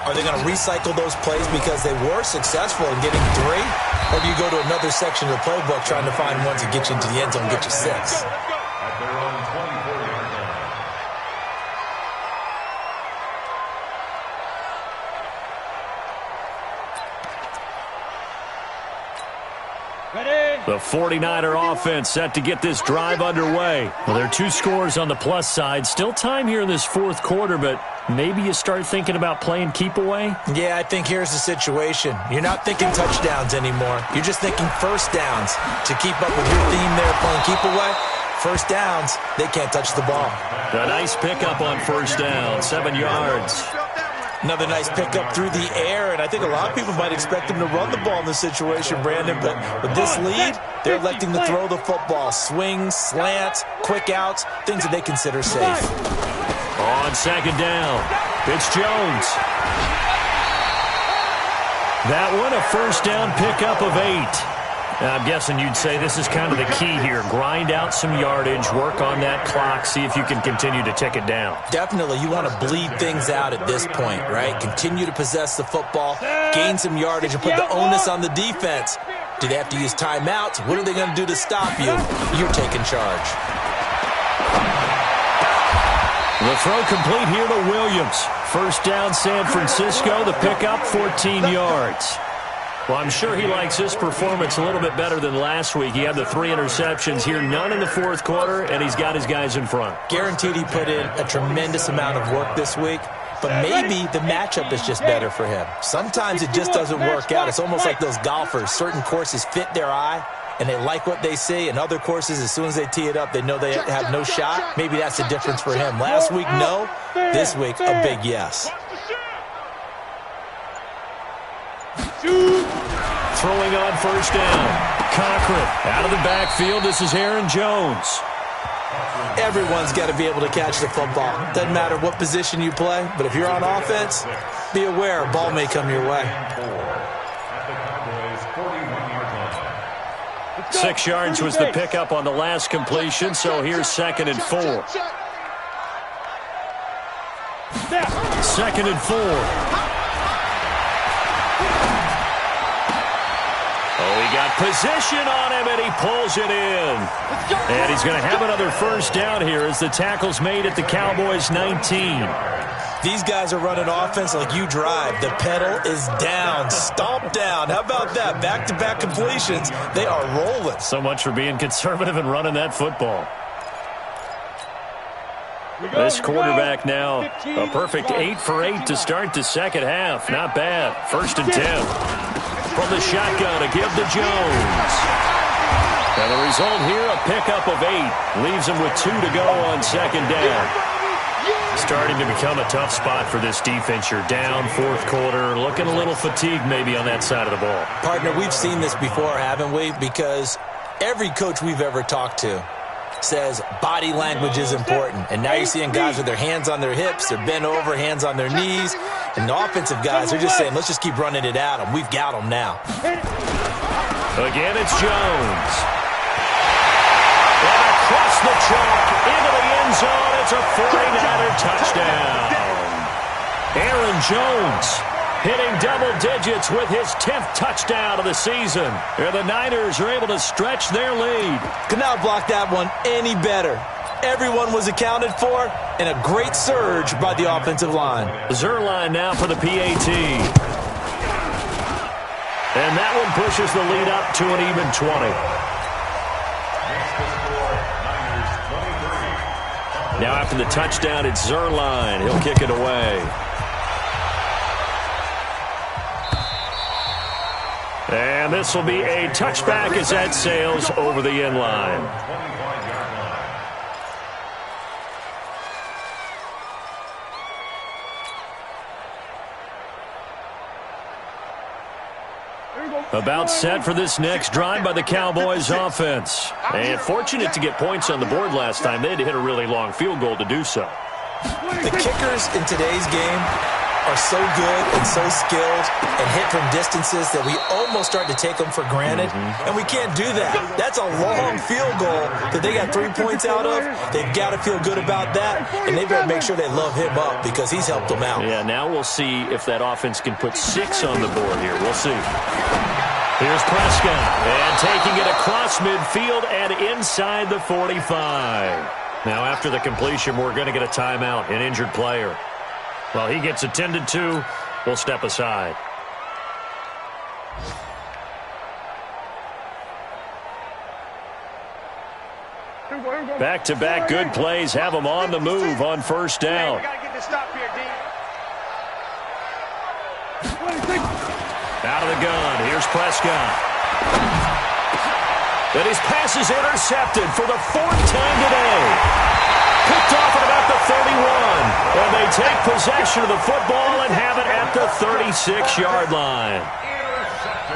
are they going to recycle those plays because they were successful in getting 3? Or do you go to another section of the playbook trying to find ones that get you into the end zone and get you 6? At their own 24-yard line. Ready? The 49er offense set to get this drive underway. Well, there are 2 scores on the plus side. Still time here in this 4th quarter, but maybe you start thinking about playing keep away? Yeah, I think here's the situation. You're not thinking touchdowns anymore. You're just thinking first downs. To keep up with your theme there playing keep away, first downs, they can't touch the ball. A nice pickup on first down, 7 yards. Another nice pickup through the air, and I think a lot of people might expect them to run the ball in this situation, Brandon, but with this lead, they're electing to throw the football. Swings, slants, quick outs, things that they consider safe. On second down, it's Jones. That one, a first down pickup of 8. Now, I'm guessing you'd say this is kind of the key here. Grind out some yardage, work on that clock, see if you can continue to tick it down. Definitely, you want to bleed things out at this point, right? Continue to possess the football, gain some yardage, and put the onus on the defense. Do they have to use timeouts? What are they going to do to stop you? You're taking charge. The throw complete here to Williams. First down, San Francisco. The pickup, 14 yards. Well, I'm sure he likes his performance a little bit better than last week. He had the 3 interceptions here, none in the 4th quarter, and he's got his guys in front. Guaranteed he put in a tremendous amount of work this week, but maybe the matchup is just better for him. Sometimes it just doesn't work out. It's almost like those golfers. Certain courses fit their eye, and they like what they see, and other courses, as soon as they tee it up, they know they have no shot. Maybe that's the difference for him. Last week, no. This week, a big yes. Throwing on first down. Cochran out of the backfield. This is Aaron Jones. Everyone's got to be able to catch the football. Doesn't matter what position you play, but if you're on offense, be aware a ball may come your way. At the Cowboys' 41-yard line. 6 yards was the pickup on the last completion, so here's 2nd and 4. 2nd and 4. Oh, he got position on him, and he pulls it in. And he's going to have another first down here as the tackle's made at the Cowboys' 19. These guys are running offense like you drive. The pedal is down, stomp down. How about that? Back-to-back completions. They are rolling. So much for being conservative and running that football. This quarterback now, a perfect 8 for 8 to start the second half. Not bad. 1st and 10. From the shotgun to give to Jones. And the result here, a pickup of 8. Leaves him with 2 to go on second down. Starting to become a tough spot for this defense. You're down 4th quarter, looking a little fatigued maybe on that side of the ball. Partner, we've seen this before, haven't we? Because every coach we've ever talked to says body language is important. And now you're seeing guys with their hands on their hips, they're bent over, hands on their knees. And the offensive guys are just saying, let's just keep running it at them. We've got them now. Again, it's Jones. And across the chalk into the end zone. It's a 49er touchdown. Aaron Jones hitting double digits with his 10th touchdown of the season. And the Niners are able to stretch their lead. Could not block that one any better. Everyone was accounted for, and a great surge by the offensive line. Zuerlein now for the PAT. And that one pushes the lead up to an even 20. Makes the score Now after the touchdown, it's Zuerlein. He'll kick it away. And this will be a touchback as that sails over the end line. About set for this next drive by the Cowboys offense. And fortunate to get points on the board last time. They had to hit a really long field goal to do so. The kickers in today's game are so good and so skilled and hit from distances that we almost start to take them for granted. And we can't do that. That's a long field goal that they got 3 points out of. They've got to feel good about that, and they've got to make sure they love him up because he's helped them out. Yeah, now we'll see if that offense can put 6 on the board here. We'll see. Here's Prescott, and taking it across midfield and inside the 45. Now after the completion, we're going to get a timeout, an injured player. While he gets attended to, we'll step aside. Back-to-back good plays have them on the move on first down. We got to get this stop here, D. Out of the gun, here's Prescott. And his pass is intercepted for the 4th time today. Picked off at about the 31. And they take possession of the football and have it at the 36-yard line.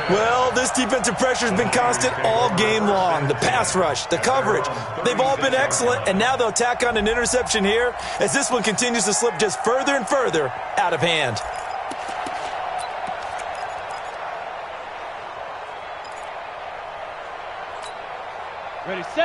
Well, this defensive pressure has been constant all game long. The pass rush, the coverage, they've all been excellent, and now they'll tack on an interception here as this one continues to slip just further and further out of hand.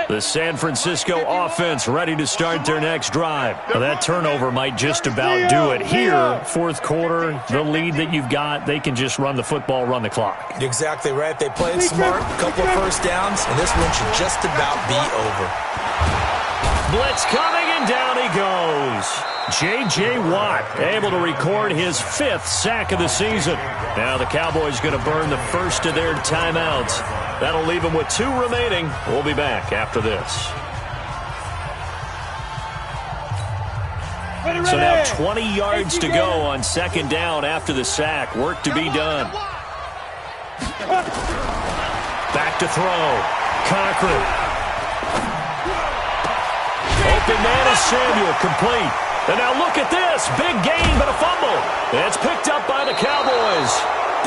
The San Francisco offense ready to start their next drive. Well, that turnover might just about do it. Here, fourth quarter, the lead that you've got, they can just run the football, run the clock. You're exactly right. They played smart, a couple of first downs, and this one should just about be over. Blitz coming, and down he goes. J.J. Watt able to record his 5th sack of the season. Now the Cowboys going to burn the first of their timeouts. That'll leave them with 2 remaining. We'll be back after this. So now 20 yards to go on second down after the sack. Work to be done. Back to throw. Cochran. Open man is Samuel, complete. And now look at this. Big gain, but a fumble. It's picked up by the Cowboys.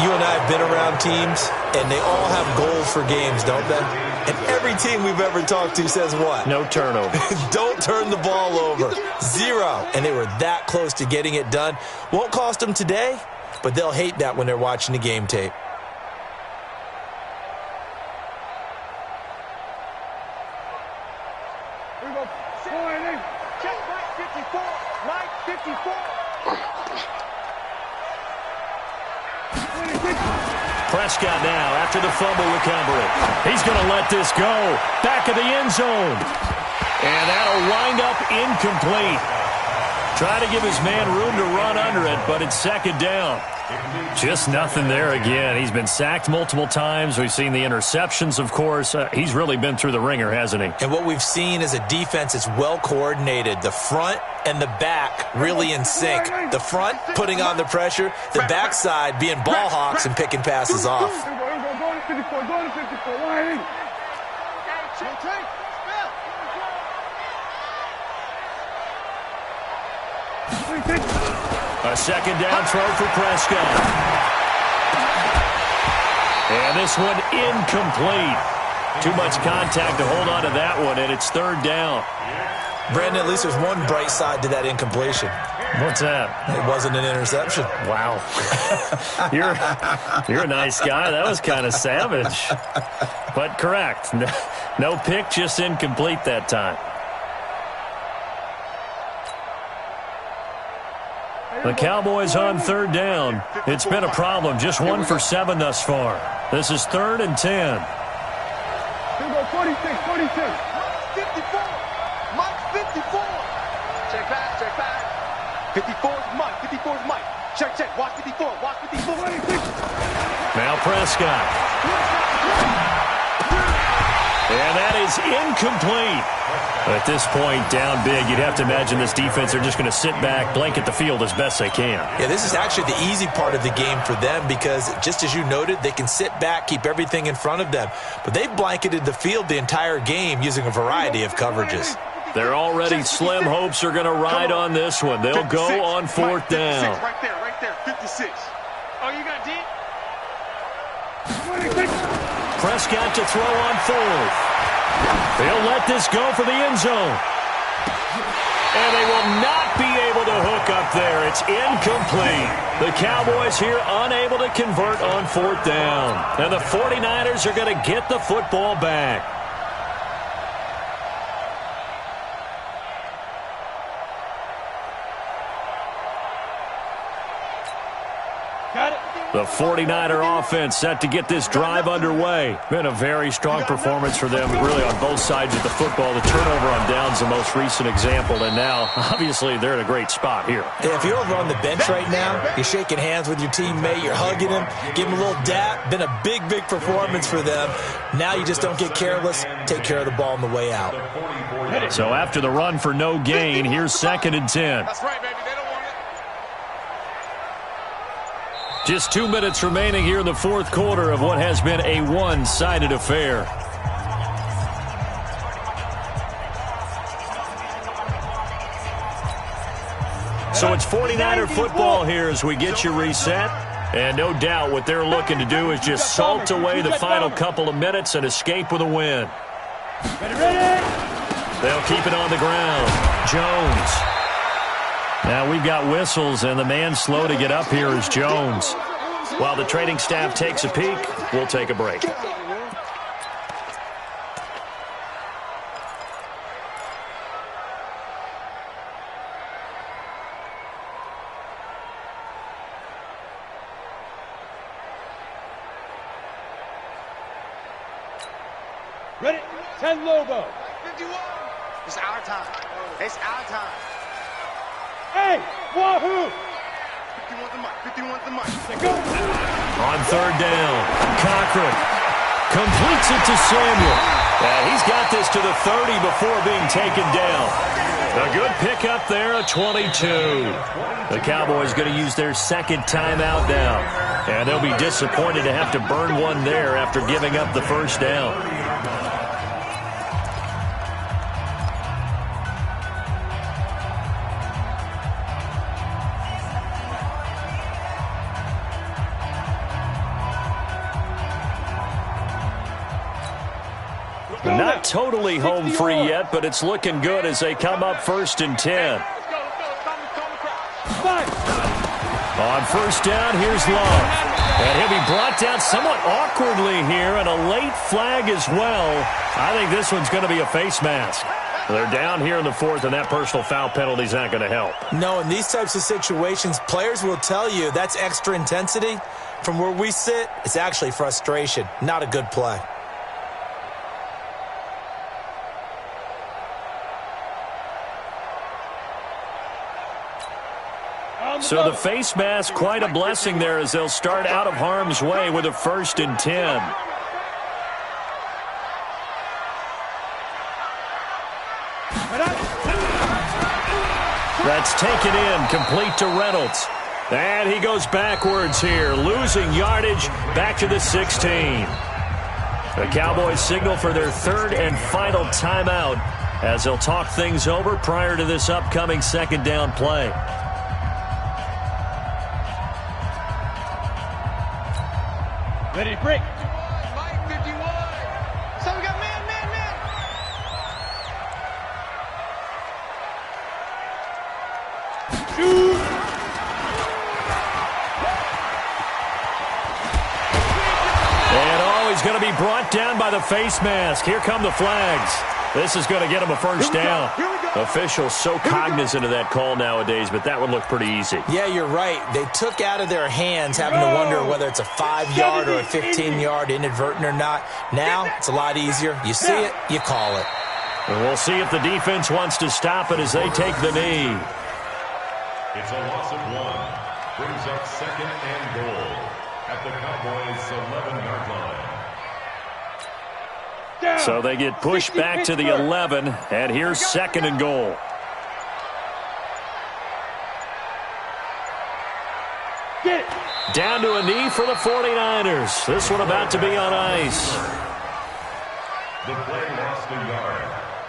You and I have been around teams, and they all have goals for games, don't they? And every team we've ever talked to says what? No turnover. Don't turn the ball over. 0. And they were that close to getting it done. Won't cost them today, but they'll hate that when they're watching the game tape. Check right 54. Right 54. Prescott now, after the fumble, recover it. He's going to let this go. Back of the end zone. And that'll wind up incomplete. Try to give his man room to run under it, but it's second down. Just nothing there again. He's been sacked multiple times. We've seen the interceptions, of course. He's really been through the ringer, hasn't he? And what we've seen is a defense that's well coordinated. The front and the back really in sync. The front putting on the pressure, the backside being ball hawks and picking passes off. A second down throw for Prescott. And this one incomplete. Too much contact to hold on to that one, and it's third down. Brandon, at least there's one bright side to that incompletion. What's that? It wasn't an interception. Wow. You're a nice guy. That was kind of savage. But correct. No pick, just incomplete that time. The Cowboys on third down. It's been a problem. Just 1 for 7 thus far. This is 3rd and 10. Here we go, 46. 54. Mike 54. Check back. 54 is Mike. 54 is Mike. Check. Watch 54. Watch 54. Now Prescott. And that is incomplete. At this point, down big, you'd have to imagine this defense are just going to sit back, blanket the field as best they can. Yeah, this is actually the easy part of the game for them because, just as you noted, they can sit back, keep everything in front of them. But they've blanketed the field the entire game using a variety of coverages. They're already slim hopes are going to ride on this one. They'll go on fourth down. Right there, 56. Oh, you got deep? Prescott to throw on fourth. They'll let this go for the end zone. And they will not be able to hook up there. It's incomplete. The Cowboys here unable to convert on fourth down. And the 49ers are going to get the football back. Got it. The 49er offense set to get this drive underway. Been a very strong performance for them, really, on both sides of the football. The turnover on downs, the most recent example, and now, obviously, they're in a great spot here. Yeah, if you're over on the bench right now, you're shaking hands with your teammate, you're hugging him, give him a little dap. Been a big, big performance for them. Now you just don't get careless. Take care of the ball on the way out. So after the run for no gain, here's 2nd and 10. That's right, baby. They don't want it. Just 2 minutes remaining here in the fourth quarter of what has been a one-sided affair. So it's 49er football here as we get you reset. And no doubt what they're looking to do is just salt away the final couple of minutes and escape with a win. Ready. They'll keep it on the ground. Jones. Now we've got whistles, and the man slow to get up here is Jones. While the training staff takes a peek, we'll take a break. Ready. 10 Lobo. 51. It's our time. It's our time. Hey, wahoo! 51's the mic. 51's the mic. Let's go. On third down, Cochran completes it to Samuel. And he's got this to the 30 before being taken down. A good pickup there, a 22. The Cowboys going to use their second timeout now. And they'll be disappointed to have to burn one there after giving up the first down. Not totally home free yet, but it's looking good as they come up 1st and 10. Let's go. Five. On first down, here's Love. And he'll be brought down somewhat awkwardly here, and a late flag as well. I think this one's going to be a face mask. They're down here in the fourth, and that personal foul penalty is not going to help. No, in these types of situations, players will tell you that's extra intensity. From where we sit, it's actually frustration. Not a good play. So the face mask, quite a blessing there as they'll start out of harm's way with a 1st and 10. That's taken in, complete to Reynolds. And he goes backwards here, losing yardage back to the 16. The Cowboys signal for their 3rd and final timeout as they'll talk things over prior to this upcoming 2nd down play. Ready to break. Mike, 51. So we got man. Shoot. And he's going to be brought down by the face mask. Here come the flags. This is going to get him a first down. Officials so cognizant of that call nowadays, but that would look pretty easy. Yeah, you're right. They took out of their hands having to wonder whether it's a 5-yard or a 15-yard inadvertent or not. Now, it's a lot easier. You see it, you call it. And we'll see if the defense wants to stop it as they take the knee. It's a loss of 1. Brings up 2nd and goal at the Cowboys' 11-yard line. So they get pushed back to the 11, and here's 2nd and goal. Down to a knee for the 49ers. This one about to be on ice. The play lost a yard.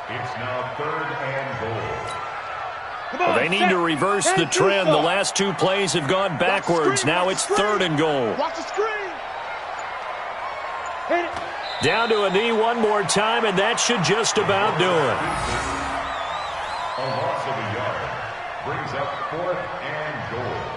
It's now 3rd and goal. Well, they need to reverse the trend. The last 2 plays have gone backwards. Now it's 3rd and goal. Watch the screen. Down to a knee one more time, and that should just about do it. A loss of a yard brings up 4th and goal.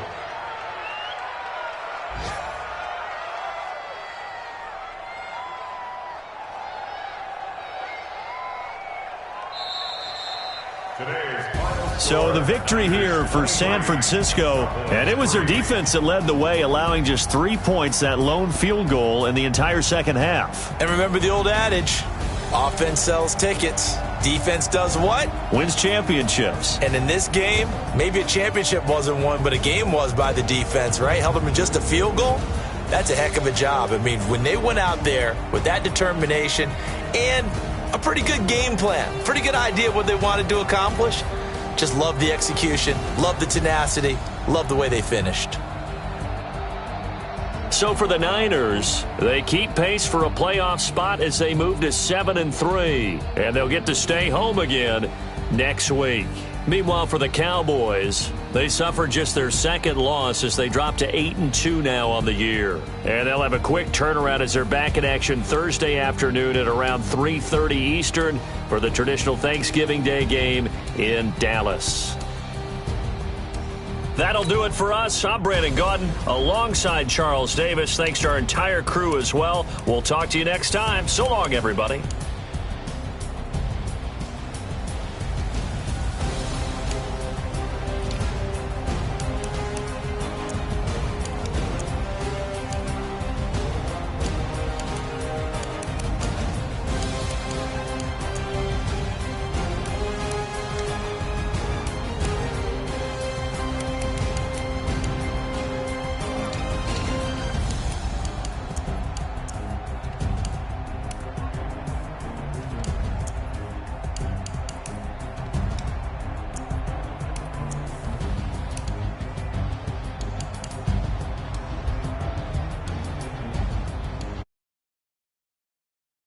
So the victory here for San Francisco, and it was their defense that led the way, allowing just 3 points, that lone field goal in the entire second half. And remember the old adage, offense sells tickets. Defense does what? Wins championships. And in this game, maybe a championship wasn't won, but a game was by the defense, right? Held them in just a field goal. That's a heck of a job. I mean, when they went out there with that determination and a pretty good game plan, pretty good idea of what they wanted to accomplish, just love the execution, love the tenacity, love the way they finished. So for the Niners, they keep pace for a playoff spot as they move to 7-3, and they'll get to stay home again next week. Meanwhile, for the Cowboys, they suffered just their 2nd loss as they drop to 8-2 now on the year. And they'll have a quick turnaround as they're back in action Thursday afternoon at around 3:30 Eastern for the traditional Thanksgiving Day game in Dallas. That'll do it for us. I'm Brandon Gaudin alongside Charles Davis. Thanks to our entire crew as well. We'll talk to you next time. So long, everybody.